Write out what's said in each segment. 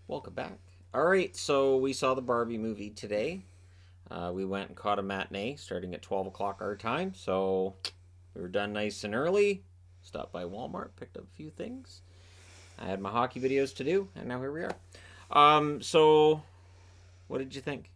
Welcome back. All right, so we saw the Barbie movie today. We went and caught a matinee starting at 12 o'clock our time. So we were done nice and early. Stopped by Walmart, picked up a few things. I had my hockey videos to do, and now here we are. So what did you think?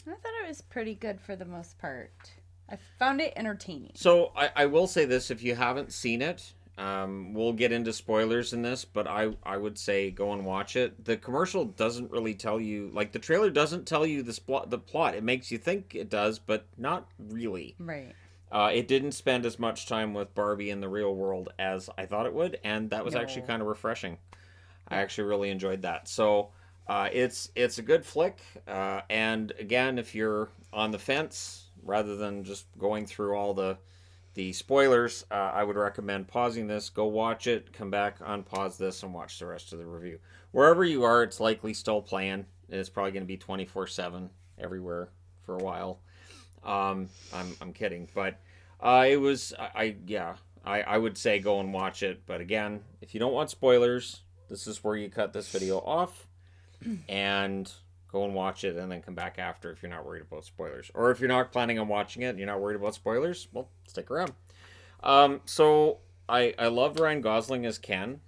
I thought it was pretty good for the most part. I found it entertaining. So I will say this: if you haven't seen it, we'll get into spoilers in this, but I would say go and watch it. The commercial doesn't really tell you, like the trailer doesn't tell you the plot. It makes you think it does, but not really. Right. It didn't spend as much time with Barbie in the real world as I thought it would, and that was actually No. kind of refreshing. I Yeah. actually really enjoyed that. So it's a good flick, and again, if you're on the fence, rather than just going through all the spoilers, I would recommend pausing this, go watch it, come back, unpause this, and watch the rest of the review. Wherever you are, it's likely still playing. It's probably going to be 24/7 everywhere for a while. I'm kidding, but it was I would say go and watch it. But again, if you don't want spoilers, this is where you cut this video off and go and watch it, and then come back after if you're not worried about spoilers. Or if you're not planning on watching it and you're not worried about spoilers, well, stick around. So I loved Ryan Gosling as Ken.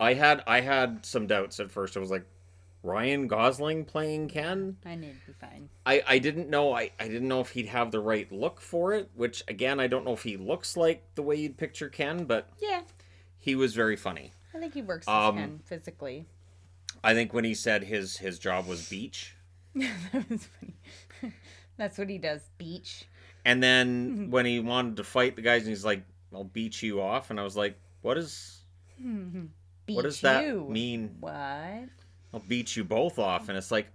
I had some doubts at first. I was like, Ryan Gosling playing Ken? I knew it'd be fine. I didn't know I didn't know if he'd have the right look for it, which again I don't know if he looks like the way you'd picture Ken, but Yeah. he was very funny. I think he works as Um, Ken physically. I think when he said his job was beach, That was funny. That's what he does. Beach. and then when he wanted to fight the guys, and he's like, "I'll beat you off," and I was like, what does Beach that you. mean? What? I'll beat you both off, and it's like,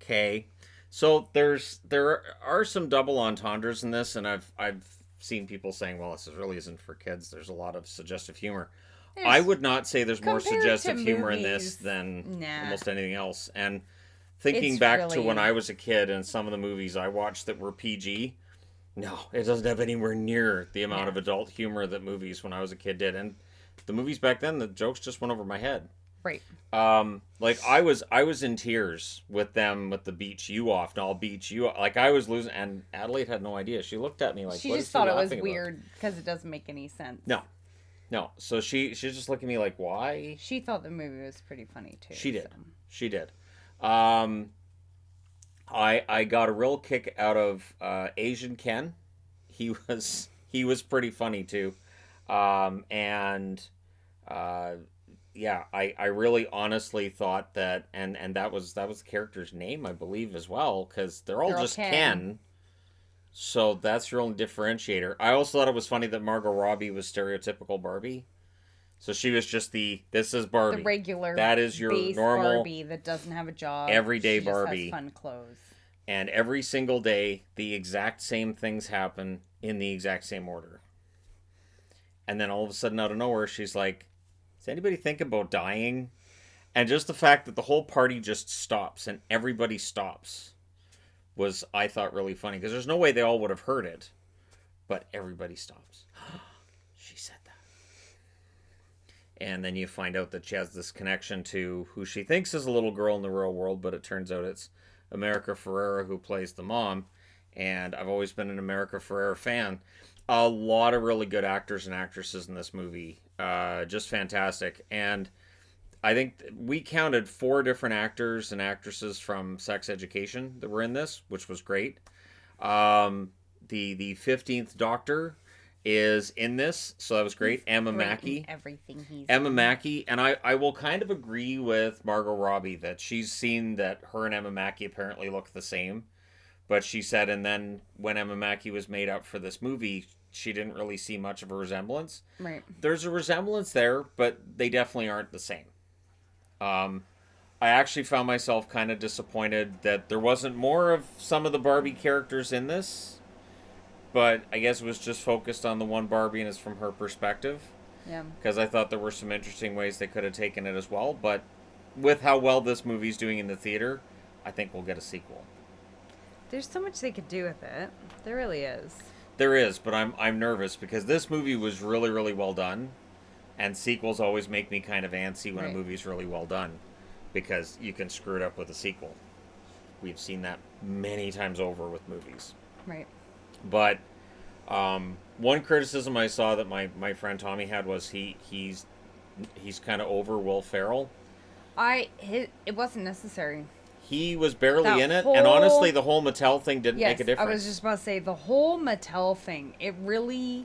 okay. So there are some double entendres in this, and I've seen people saying, well, this really isn't for kids. There's a lot of suggestive humor. I There's would not say there's more compared to suggestive humor in this movies. than Nah. almost anything else. And thinking It's back to when really I was a kid and some of the movies I watched that were PG, no, it doesn't have anywhere near the amount yeah. of adult humor that movies when I was a kid did. And the movies back then, the jokes just went over my head. Right. Like I was in tears with them with the beat you off, and I'll beat you. Like I was losing, and Adelaide had no idea. She looked at me like, She "What just is he thought it was laughing about?" weird because it doesn't make any sense. No, no. So she's just looking at me like, "Why?" She thought the movie was pretty funny too. She did. So. She did. Um, I got a real kick out of Asian Ken. He was pretty funny too, and uh, yeah, I really honestly thought that, and that was the character's name, I believe, as well, because they're all They're all just Ken. Ken. So that's your only differentiator. I also thought it was funny that Margot Robbie was stereotypical Barbie. So she was just this is The Barbie. regular That is your base normal Barbie that doesn't have a job. everyday She just has Barbie. fun clothes. And every single day, the exact same things happen in the exact same order. And then all of a sudden, out of nowhere, she's like, does anybody think about dying? And just the fact that the whole party just stops and everybody stops was, I thought, really funny. Because there's no way they all would have heard it, but everybody stops. She said that. And then you find out that she has this connection to who she thinks is a little girl in the real world, but it turns out it's America Ferrera who plays the mom. And I've always been an America Ferrera fan. A lot of really good actors and actresses in this movie. Just fantastic. And I think we counted 4 different actors and actresses from Sex Education that were in this, which was great. The 15th Doctor is in this, so that was great. He's Emma great in Mackey. everything he's Emma in. Mackey, and I will kind of agree with Margot Robbie that she's seen that her and Emma Mackey apparently look the same. But she said, and then when Emma Mackey was made up for this movie, she didn't really see much of a resemblance. Right. There's a resemblance there, but they definitely aren't the same. Um, I actually found myself kind of disappointed that there wasn't more of some of the Barbie characters in this, but I guess it was just focused on the one Barbie and it's from her perspective. Yeah. Because I thought there were some interesting ways they could have taken it as well. But with how well this movie's doing in the theater, I think we'll get a sequel. There's so much they could do with it. There really is. There is, but I'm nervous because this movie was really really well done. And sequels always make me kind of antsy when a Right. movie's really well done, because you can screw it up with a sequel. We've seen that many times over with movies. Right. But one criticism I saw that my friend Tommy had was he's kind of over Will Ferrell. It wasn't necessary. He was barely That in it, and honestly, whole the whole Mattel thing didn't make Yes, a I difference. was just about to say the whole Mattel thing. It really.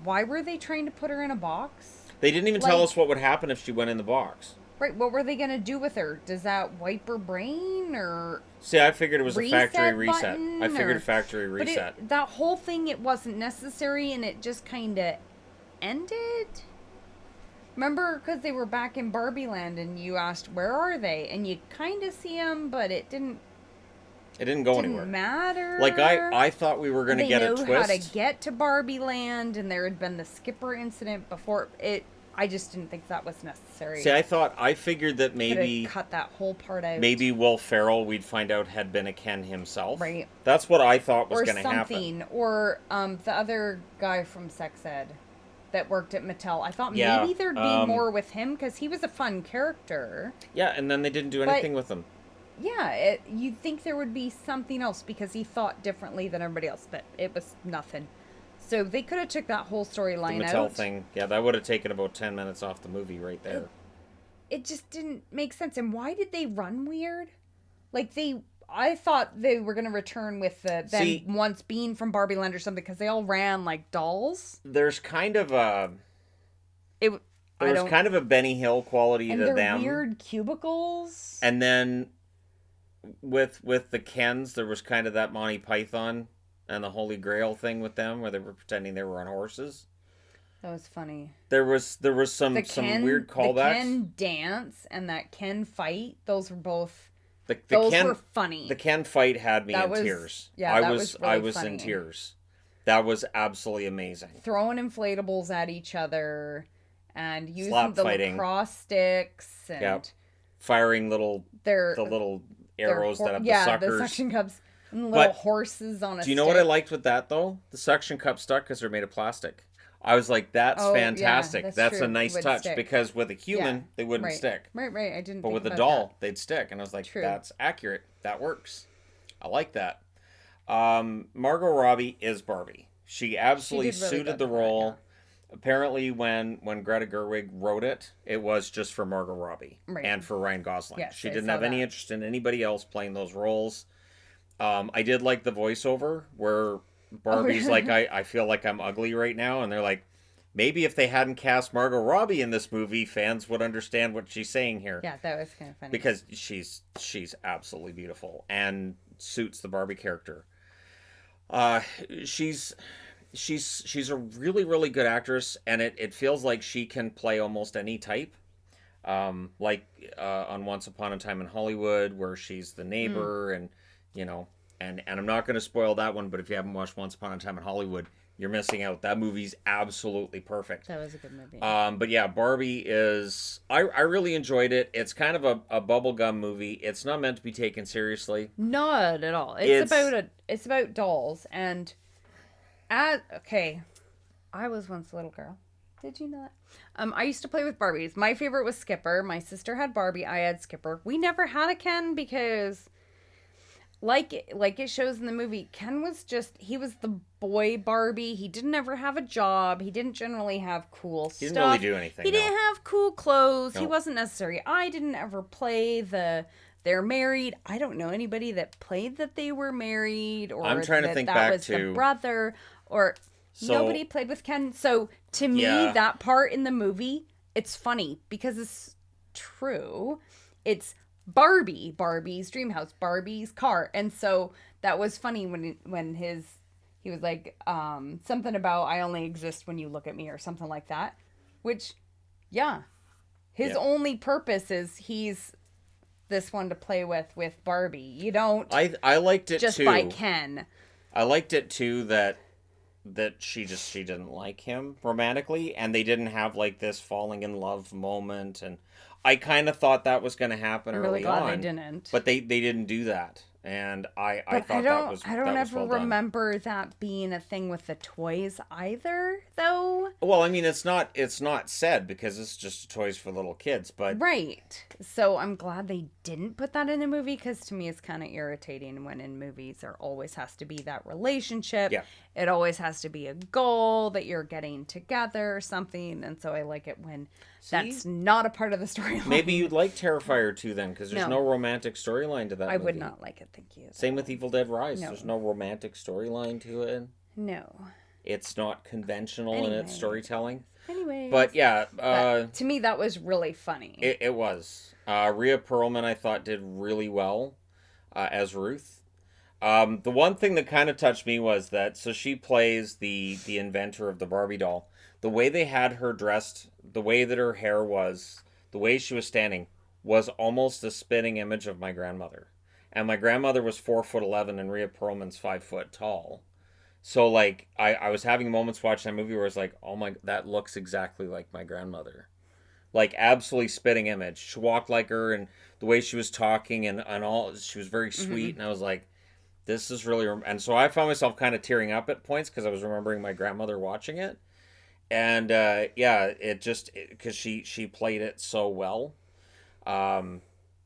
Why were they trying to put her in a box? They didn't even tell Like, us what would happen if she went in the box. right, what were they gonna do with her? Does that wipe her brain or See, I figured it was a factory reset reset. button? I figured Or, factory but reset. that whole thing, it wasn't necessary, and it just kind of ended. Remember, because they were back in Barbie Land, and you asked where are they, and you kind of see them, but it It didn't go didn't anywhere. matter. Like I thought we were going to They get a know how to twist. get to Barbie Land, and there had been the skipper incident before it. I just didn't think that was necessary. See, I figured that maybe Could've cut that whole part out. maybe Will Ferrell, we'd find out, had been a Ken himself. Right. That's what I thought was or going to something, happen. or the other guy from Sex Ed that worked at Mattel. I thought Yeah, maybe there'd be more with him because he was a fun character. Yeah, and then they didn't do anything with him. Yeah, you'd think there would be something else because he thought differently than everybody else, but it was nothing. So they could have took that whole The storyline Mattel out. thing, yeah, that would have taken about 10 minutes off the movie right there. It just didn't make sense. And why did they run weird? Like I thought they were gonna return with them See, once being from Barbie Land or something because they all ran like dolls. there's kind of a It. I there's don't. kind of a Benny Hill quality And to they're them. weird cubicles. And then with the Kens, there was kind of that Monty Python and the Holy Grail thing with them, where they were pretending they were on horses. That was funny. There was some weird callbacks. The Ken dance and that Ken fight. Those were both. The Those Ken, were funny. The Ken fight had me That in was- tears. yeah, I that was was really I was funny. in tears. That was absolutely amazing. Throwing inflatables at each other and using Slap the fighting. lacrosse sticks and Yep. Firing the their little their arrows that have the yeah, suckers. the suction cups and the little But horses on a Do you know what I stick. liked with that though? The suction cup stuck because they're made of plastic. I was like, that's Oh, yeah, fantastic. that's a true. nice Would touch stick. because with a human, Yeah, they wouldn't right. stick. Right. I didn't But think with a about doll, that. they'd stick. And I was like, True. that's accurate. That works. I like that. Margot Robbie is Barbie. She absolutely She did really suited good the with that, role. yeah. Apparently, when Greta Gerwig wrote it, it was just for Margot Robbie Right. and for Ryan Gosling. Yes, She I didn't saw have any that. interest in anybody else playing those roles. I did like the voiceover where Barbie's like, I feel like I'm ugly right now. And they're like, maybe if they hadn't cast Margot Robbie in this movie, fans would understand what she's saying here. Yeah, that was kind of funny. Because she's absolutely beautiful and suits the Barbie character. She's a really, really good actress, and it feels like she can play almost any type. Like on Once Upon a Time in Hollywood, where she's the neighbor, and you know, and I'm not going to spoil that one, but if you haven't watched Once Upon a Time in Hollywood, you're missing out. That movie's absolutely perfect. That was a good movie. But yeah, Barbie is. I really enjoyed it. It's kind of a bubblegum movie. It's not meant to be taken seriously. Not at all. It's about dolls and okay. I was once a little girl. Did you know that? I used to play with Barbies. My favorite was Skipper. My sister had Barbie. I had Skipper. We never had a Ken because like it shows in the movie, Ken was he was the boy Barbie. He didn't ever have a job. He didn't generally have cool stuff. He didn't really do anything. He didn't have cool clothes. He Nope. wasn't necessary. I didn't ever play they're married. I don't know anybody that played that they were married or I'm trying to think that back was to- the brother or So- nobody played with Ken. So to me, Yeah. that part in the movie, it's funny because it's true. It's Barbie's dream house, Barbie's car. And so that was funny when he was like something about I only exist when you look at me or something like that, which yeah. His Yeah. only purpose is he's this one to play with Barbie. You don't I liked it just too. by Ken. I liked it too that she didn't like him romantically, and they didn't have like this falling in love moment, and I kind of thought that was going to happen I'm early really glad on. they didn't. But they didn't do that, and I But thought that was I don't ever well done. remember that being a thing with the toys either, though. Well, I mean, it's not said because it's just toys for little kids, but Right. So I'm glad they didn't put that in the movie because to me it's kind of irritating when in movies there always has to be that relationship. yeah. It always has to be a goal that you're getting together or something. And so I like it when See, that's not a part of the maybe storyline. you'd like Terrifier 2 then, because there's No, no romantic storyline to that I would movie. not like it. Thank you. Same with Evil Dead Rise. No, There's no romantic storyline to it. no. It's not conventional in its Anyway, storytelling. anyways. But yeah, But to me, that was really funny. it was. Rhea Perlman, I thought, did really well as Ruth. The one thing that kind of touched me was that so she plays the inventor of the Barbie doll. The way they had her dressed, the way that her hair was, the way she was standing, was almost a spitting image of my grandmother. And my grandmother was 4'11" and Rhea Perlman's 5 foot tall. So like I was having moments watching that movie where I was like, oh my, that looks exactly like my grandmother. Like absolutely spitting image. She walked like her, and the way she was talking and all, she was very sweet. Mm-hmm. And I was like, this is really, and so I found myself kind of tearing up at points because I was remembering my grandmother watching it. And yeah, it just because she played it so well. Um,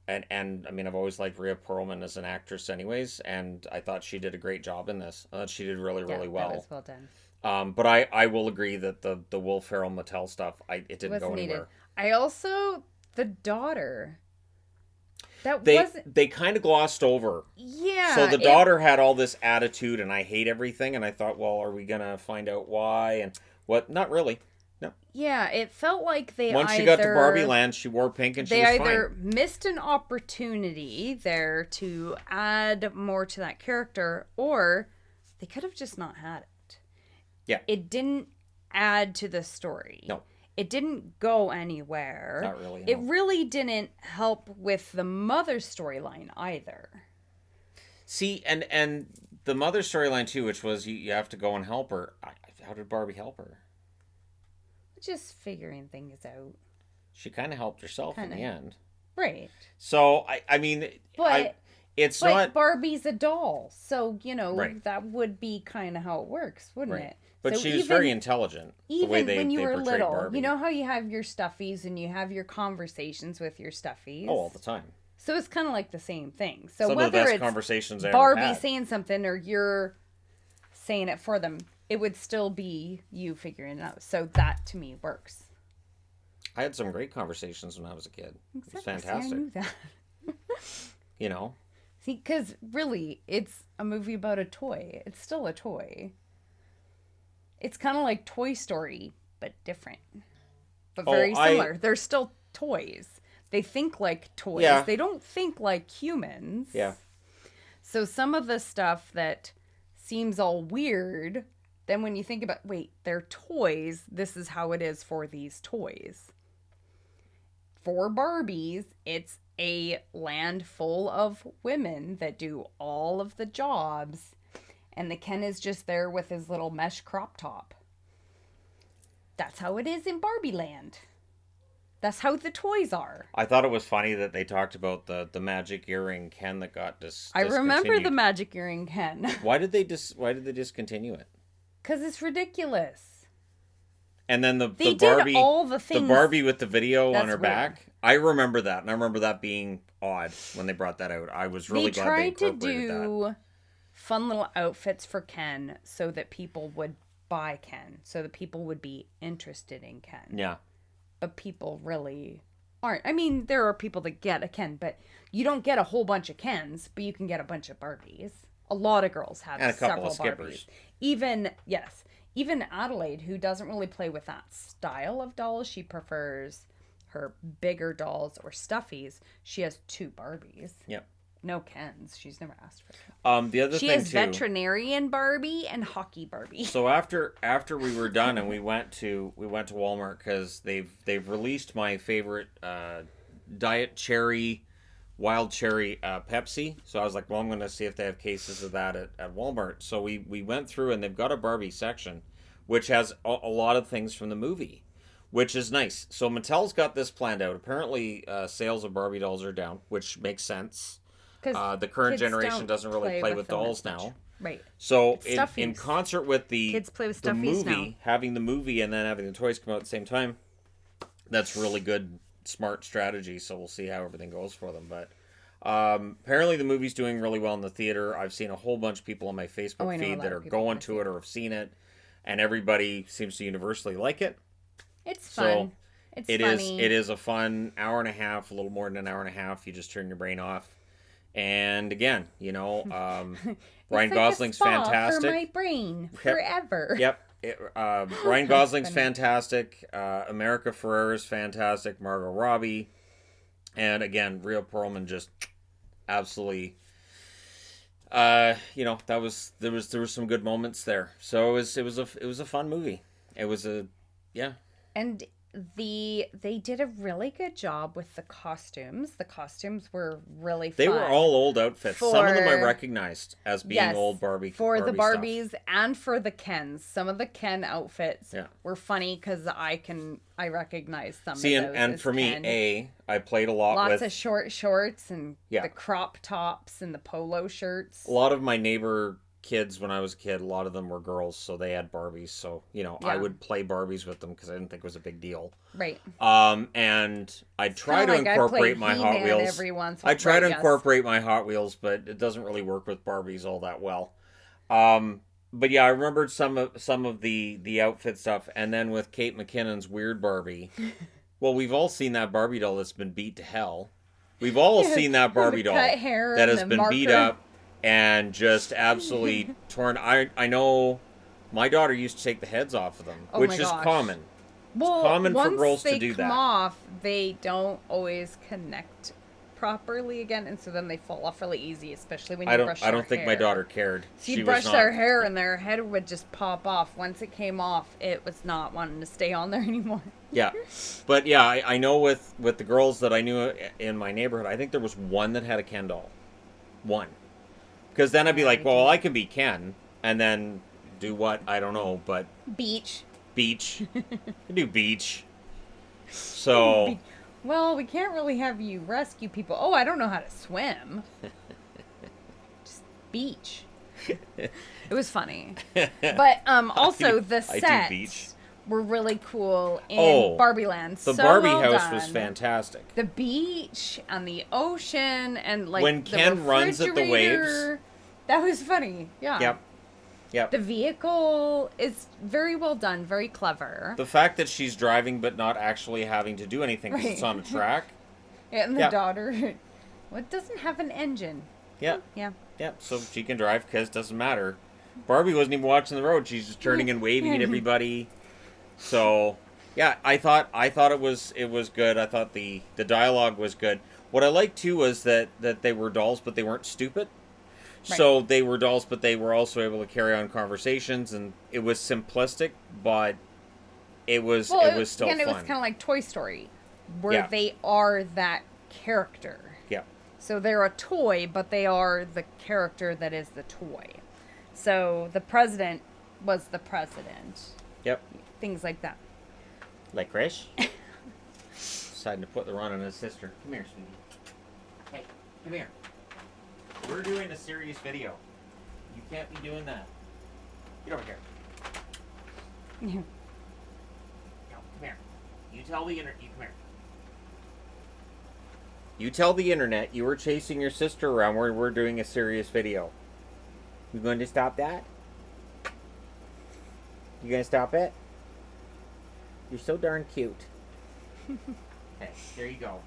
and I mean, I've always liked Rhea Perlman as an actress, anyways, and I thought she did a great job in this. I thought she did really, Yeah, really that well. was well done. But I will agree that the Will Ferrell Mattel stuff, it didn't go Wasn't needed. anywhere. I also the daughter. That They wasn't. they kind of glossed over. So Yeah. the daughter had all this attitude, and I hate everything, and I thought, well, are we gonna find out why and what? Not really. No. Yeah. It felt like they Once she either got to Barbie Land, she wore pink and she they was either fine. missed an opportunity there to add more to that character, or they could have just not had it. Yeah. It didn't add to the story. No. It didn't go anywhere. Not really. It No. really didn't help with the mother's storyline either. See, and the mother storyline too, which was you have to go and help her. How did Barbie help her? Just figuring things out. She kind of helped herself in Kinda. the end. Right. So I mean, But it's but not Barbie's a doll. So, right, that would be kind of how it works, wouldn't right. it? But So she was very intelligent. The way even when you they were portrayed little, Barbie. you know how you have your stuffies and you have your conversations with your stuffies? Oh, all the time. So it's kind of like the same thing. So Some of the whether best it's conversations I ever Barbie had. saying something or you're saying it for them, it would still be you figuring it out. So that to me works. I had some great conversations when I was a kid. It was Exactly. See, fantastic. I knew that. You know? See, because really, it's a movie about a toy. It's still a toy. It's kind of like Toy Story, but different. But very similar. They're still toys. They think like toys. Yeah. They don't think like humans. Yeah. So some of the stuff that seems all weird, then when you think about, wait, they're toys, this is how it is for these toys. For Barbies, it's a land full of women that do all of the jobs, and the Ken is just there with his little mesh crop top. That's how it is in Barbie Land. That's how the toys are. I thought it was funny that they talked about the magic earring Ken that got I remember the discontinued. magic earring Ken. Why did they discontinue it? Because it's ridiculous. And then They the Barbie, did all the things. the Barbie with the video on That's her weird. back. I remember that, and I remember that being odd when they brought that out. I was really glad they tried to incorporated that. do fun little outfits for Ken so that people would buy Ken, so that people would be interested in Ken. Yeah, But people really aren't. I mean, there are people that get a Ken, but you don't get a whole bunch of Kens, but you can get a bunch of Barbies. A lot of girls have and a couple several of skippers. Barbies. Even Adelaide, who doesn't really play with that style of dolls, she prefers her bigger dolls or stuffies. She has 2 Barbies. Yep. No Kens. She's never asked for Ken. The other She thing has too. veterinarian Barbie and hockey Barbie. So after we were done and we went to Walmart because they've released my favorite diet cherry, wild cherry Pepsi. So I was like, well, I'm going to see if they have cases of that at Walmart. So we went through and they've got a Barbie section, which has a lot of things from the movie, which is nice. So Mattel's got this planned out. Apparently, sales of Barbie dolls are down, which makes sense. The current kids generation don't doesn't really play with them dolls as much. now. Right. So It's in stuffies. concert with Kids play with the stuffies movie, now. having the movie and then having the toys come out at the same time, that's really good, smart strategy. So we'll see how everything goes for them. But apparently the movie's doing really well in the theater. I've seen a whole bunch of people on my Facebook I know a feed lot that of are people going wanna to see it or have seen it, and everybody seems to universally like it. It's So fun. It's funny. it is a fun hour and a half, a little more than an hour and a half. You just turn your brain off. And again, Ryan It's like a Gosling's spa for fantastic. my brain Yep. forever. Yep. Ryan Gosling's Funny. fantastic. America Ferrera's fantastic. Margot Robbie, and again, Rhea Perlman just absolutely. That was there was some good moments there. So it was a fun movie. It was a yeah. And they did a really good job with the costumes. The costumes were really fun. They were all old outfits. Some of them I For recognized as being yes, old Barbie for the Barbie Barbies stuff. and for the Kens. Some of the Ken outfits Yeah. were funny because I recognize some See, of those and as for Ken. me, I played a lot Lots with of short shorts and Yeah. the crop tops and the polo shirts. a lot of my neighbor kids when I was a kid. A lot of them were girls, so they had Barbies. So I Yeah. would play Barbies with them because I didn't think it was a big deal. Right. And I try to Kinda like I incorporate play my Hot He-Man Wheels. every once. I try right, to yes. incorporate my Hot Wheels, but it doesn't really work with Barbies all that well. But yeah, I remembered some of the outfit stuff, and then with Kate McKinnon's weird Barbie. Well, we've all seen that Barbie doll that's been beat to hell. We've all seen that Barbie doll cut hair that and has the been beat marker. up and just absolutely torn. I know my daughter used to take the heads off of them, Oh which my is gosh. common. Well, common for once girls to they do come that. off, they don't always connect properly again, and so then they fall off really easy, especially when you brush I their don't think hair. my daughter cared. So you'd She brush was their not. hair, and their head would just pop off. Once it came off, it was not wanting to stay on there anymore. Yeah, but yeah, I know with the girls that I knew in my neighborhood, I think there was one that had a Ken doll, one. Because then I'd be like, well, I can be Ken, and then do what? I don't know, but Beach. beach, I do beach. So Well, we can't really have you rescue people. Oh, I don't know how to swim. Just beach. It was funny. But also the I do sets beach. were really cool in Oh, Barbie Land. the So Barbie well house done. was fantastic. The beach and the ocean and like When the Ken runs at the waves. refrigerator. That was funny. Yeah. Yep. The vehicle is very well done, very clever. The fact that she's driving but not actually having to do anything because it's Right. on a track. And the Yeah. daughter, what doesn't have an engine? Yeah. Yeah. Yeah, so she can drive because it doesn't matter. Barbie wasn't even watching the road; she's just turning and waving at everybody. So, yeah, I thought it was good. I thought the dialogue was good. What I liked too was that they were dolls, but they weren't stupid. Right. So they were dolls, but they were also able to carry on conversations, and it was simplistic, but it was still Again, fun. it was kind of like Toy Story, where Yeah. they are that character. Yeah. So they're a toy, but they are the character that is the toy. So the president was the president. Yep. Things like that. Like Chris. Deciding to put the run on his sister. Come here, sweetie. Hey, come here. We're doing a serious video. You can't be doing that. Get over here. Yeah. No, come here. You tell the internet. You come here. You tell the internet you were chasing your sister around where we're doing a serious video. You going to stop that? You gonna stop it? You're so darn cute. Okay, there you go.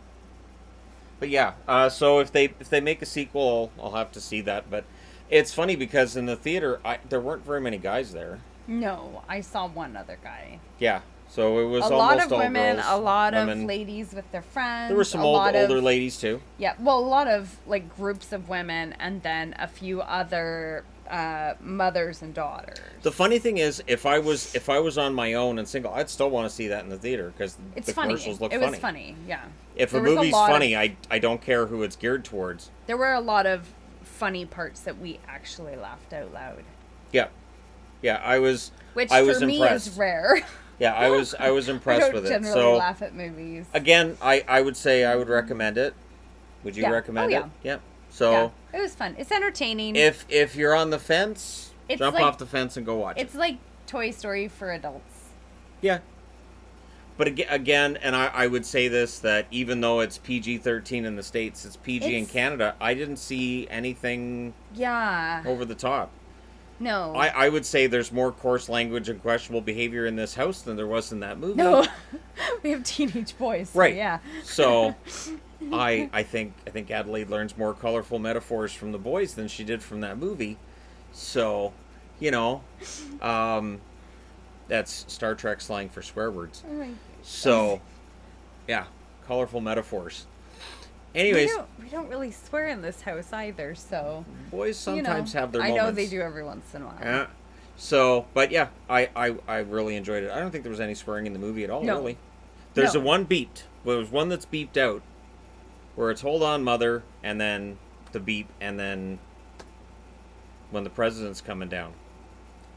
But yeah, so if they make a sequel, I'll have to see that. But it's funny because in the theater, there weren't very many guys there. No, I saw one other guy. Yeah, so it was A almost lot of all women, girls, a lot of women. ladies with their friends. There were some a lot older of, ladies too. Yeah, well, a lot of like groups of women, and then a few other mothers and daughters. The funny thing is, if I was on my own and single, I'd still want to see that in the theater because It's the funny. commercials look It funny. was funny, yeah. If There a was a movie's lot of- funny, I don't care who it's geared towards. There were a lot of funny parts that we actually laughed out loud, Yeah, I was which I was for me impressed. is rare. Yeah, I was I impressed don't with it. generally So laugh at movies. again, I would say I would recommend it. Would you Yeah. recommend Oh, it? yeah. Yeah. Yeah, So it was fun. It's entertaining. if you're on the fence, It's jump like off the fence and go watch it. it's like Toy Story for adults. Yeah. But again, and I would say this, that even though it's PG-13 in the States, it's PG in It's Canada, I didn't see anything yeah. over the top. No. I would say there's more coarse language and questionable behavior in this house than there was in that movie. No. We have teenage boys. So Right. yeah. So I think Adelaide learns more colorful metaphors from the boys than she did from that movie. So, you know, that's Star Trek slang for swear words. Oh my So, yeah, colorful metaphors. We Anyways, don't really swear in this house either, so boys sometimes have their I moments. know they do every once in a while. Yeah. So, but yeah, I really enjoyed it. I don't think there was any swearing in the movie at all, No. really. There's No. a one beeped. Well, there's one that's beeped out, where it's "Hold on, mother," and then the beep, and then when the president's coming down,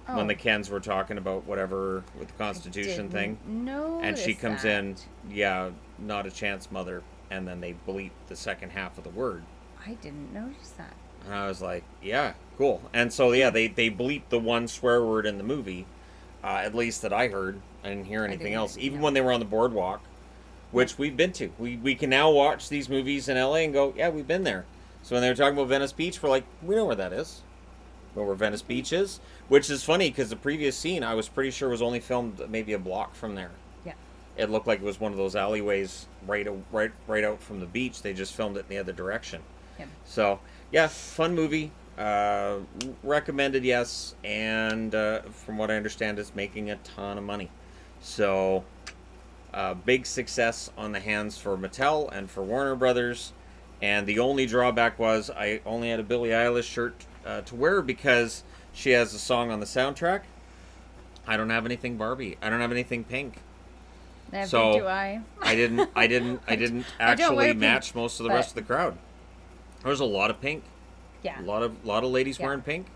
when the Kens were talking about whatever with the Constitution thing, No. and she comes in, yeah, not a chance, mother, and then they bleep the second half of the word. I didn't notice that. And I was like, yeah, cool. And so, yeah, they bleep the one swear word in the movie, at least that I heard. I didn't hear anything else. Even when they were on the boardwalk, which we've been to. We can now watch these movies in LA and go, yeah, we've been there. So when they were talking about Venice Beach, we're like, we know where that is. We know where Venice Beach is. Which is funny, because the previous scene, I was pretty sure was only filmed maybe a block from there. Yeah. It looked like it was one of those alleyways right out from the beach. They just filmed it in the other direction. Yeah. So, yeah, fun movie. Recommended, yes. And from what I understand, it's making a ton of money. So, big success on the hands for Mattel and for Warner Brothers. And the only drawback was I only had a Billie Eilish shirt to wear because she has a song on the soundtrack. I don't have anything Barbie. I don't have anything pink. Never So do I. I didn't I don't actually wear pink, match most of the rest of the crowd. There was a lot of pink. Yeah. A lot of ladies wearing pink.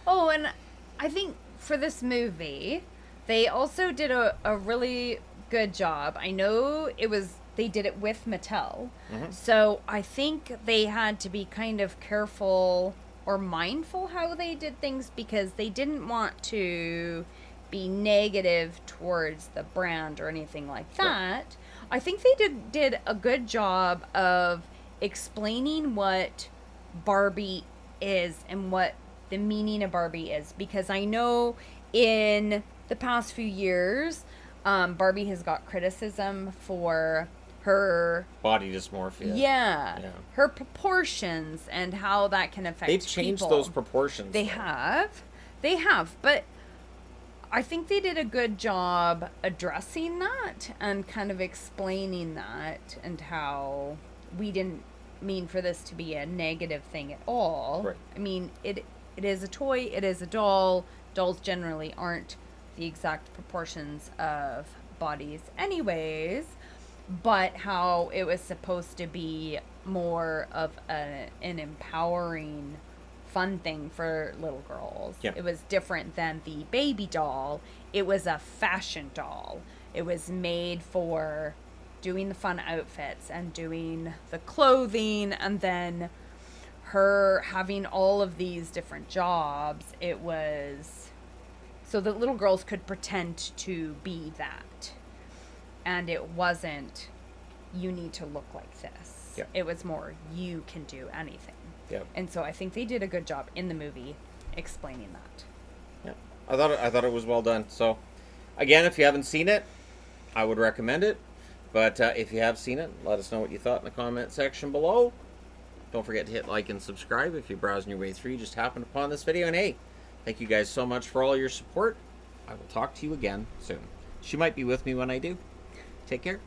Oh, and I think for this movie, they also did a really good job. I know they did it with Mattel. Mm-hmm. So I think they had to be kind of careful or mindful how they did things because they didn't want to be negative towards the brand or anything like that. Right. I think they did a good job of explaining what Barbie is and what the meaning of Barbie is, because I know in the past few years Barbie has got criticism for her body dysmorphia. Yeah. Her proportions and how that can affect They've changed people. those proportions. They have, but I think they did a good job addressing that and kind of explaining that and how we didn't mean for this to be a negative thing at all. Right. I mean, it is a toy, it is a doll. Dolls generally aren't the exact proportions of bodies anyways, but how it was supposed to be more of an empowering fun thing for little girls. Yeah. It was different than the baby doll. It was a fashion doll. It was made for doing the fun outfits and doing the clothing, and then her having all of these different jobs. It was so that little girls could pretend to be that. And it wasn't, you need to look like this. Yep. It was more, you can do anything. Yep. And so I think they did a good job in the movie explaining that. Yeah. I thought it was well done. So, again, if you haven't seen it, I would recommend it. But if you have seen it, let us know what you thought in the comment section below. Don't forget to hit like and subscribe if you're browsing your way through. You just happened upon this video. And hey, thank you guys so much for all your support. I will talk to you again soon. She might be with me when I do. Take care.